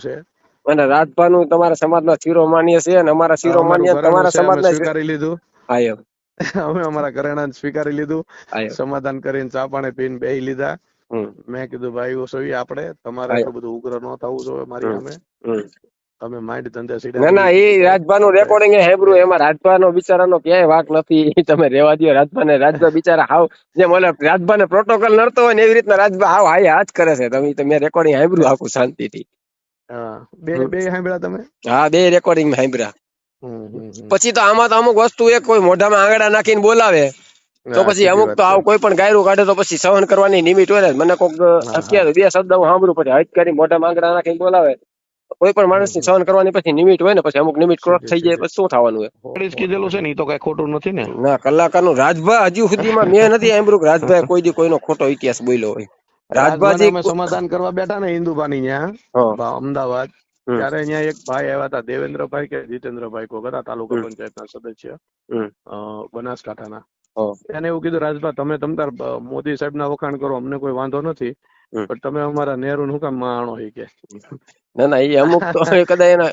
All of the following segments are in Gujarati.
છે. અને રાજભાનું તમારા સમાજના શિરોમાન્ય છે અને અમારા શિરોમાન્ય અમારું ઘરેણું તમારા છે, અમે સમાજના સ્વીકારી લીધું. હા એમ અમે અમારા ઘરેણાને સ્વીકારી લીધું, હા એમ સમાધાન કરીને ચા પાણી પીને બેહી લીધા. હમ મેં કીધું ભાઈઓ સવી આપણે તમારે હા એટલું બધું ઉગ્ર ન થવું જોઈએ મારી હમ સામે. હમ તમે માઇન્ડ ધંધે સીડા ના ના, રહી એ રાજભાનું રેકોર્ડિંગ હેબરું, એમાં રાજભાનો બિચારાનો ક્યાંય વાક નથી. તમે રેવા દો રાજભાને. રાજભા બિચારા હાવ જેમ ઓલા રાજભાને પ્રોટોકોલ નડતો હોય ને એવી રીતના રાજભા હાવ હાજ કરે છે. તમે રેકોર્ડિંગ હેબરું આખું શાંતિથી. હા, બે સાંભળ્યા તમે? હા, બે રેકોર્ડિંગ માં સાંભળ્યા. હમ હમ હમ. પછી તો આમાં તો અમુક વસ્તુ એક કોઈ મોઢામાં આંગળા નાખીને બોલાવે તો હા, પછી સીધી અમુક વાત તો છે. આવ કોઈ પણ ગાયરું કાઢે તો પછી સહન કરવાની નિમિત હોય ને. મને કોઈક હા હા. અત્યારે બે શબ્દ હું સાંભળું પછી હજ કરી મોઢામાં આંગળા નાખીને બોલાવે, કોઈ પણ માણસ ની હમ. સહન કરવાની પછી નિમિત હોય ને. પછી અમુક નિમિત ક્રોસ સીધી થઈ જાય સીધી પછી શું થવાનું હોય? પોલીસ કીધેલું છે ને, એ તો કઈ ખોટું નથી ને. ના, કલાકારનું રાજભા હજુ સુધીમાં મેં નથી સાંભળ્યું કે રાજભાઈ કોઈ દી કોઈનો ખોટો ઇતિહાસ બોલ્યો હોય. રાજભાને રાજભાજી અમે સમાધાન કરવા બેઠા ને હિન્દુભાની હા ત્યાં અમદાવાદ, હમ ત્યારે અહીંયા એક ભાઈ આવ્યા હતા, દેવેન્દ્રભાઈ કે જીતેન્દ્રભાઈ કોઈ હતા, તાલુકા હમ પંચાયતના સદસ્ય, હમ બનાસકાંઠાના. હા એને એવું કીધું, રાજભા તમે તમતાર મોદી સાહેબ ના વખાણ કરો, અમને કોઈ વાંધો નથી, હમ પણ તમે અમારા નેહરુ નું કામ માણો હી કે. ના ના, એ અમુક તો કદાચ એના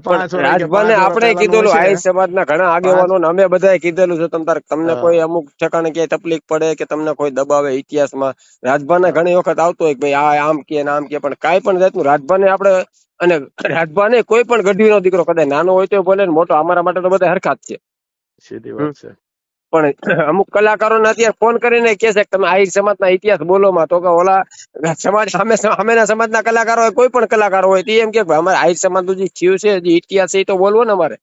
પણ 5 વર્ષ કે રાજભાને 5 વર્ષ આપણે પહેલાનું કીધેલું, હશે. આહિર સમાજના ઘણા 5 આગેવાનો અમે બધાએ કીધેલું છે તમને કોઈ અમુક ઠેકાણે ક્યાંય તકલીફ પડે કે તમને કોઈ દબાવે ઇતિહાસમાં, રાજભાને ઘણી વખત આવતો હોય કે ભાઈ આ આમ કે આમ કે, પણ કાંઈ પણ જાતનું રાજભાને આપણે અને રાજભાને કોઈ પણ ગઢવીનો દીકરો કદાચ નાનો હોય તો બોલે ને મોટો, અમારા માટે તો બધા હરખા જ છે. સીધી વાત છે. પણ અમુક કલાકારોને અત્યારે ફોન કરીને કે છે કે તમે આહિર સમાજના ઇતિહાસ બોલો માં, તો કે ઓલા સમાજ સામેના સમાજના કલાકારો હોય, કોઈ પણ કલાકારો હોય, એમ કે અમારે આહિર સમાજનું જે થયું છે, જે ઇતિહાસ છે, એ તો બોલવો ને અમારે.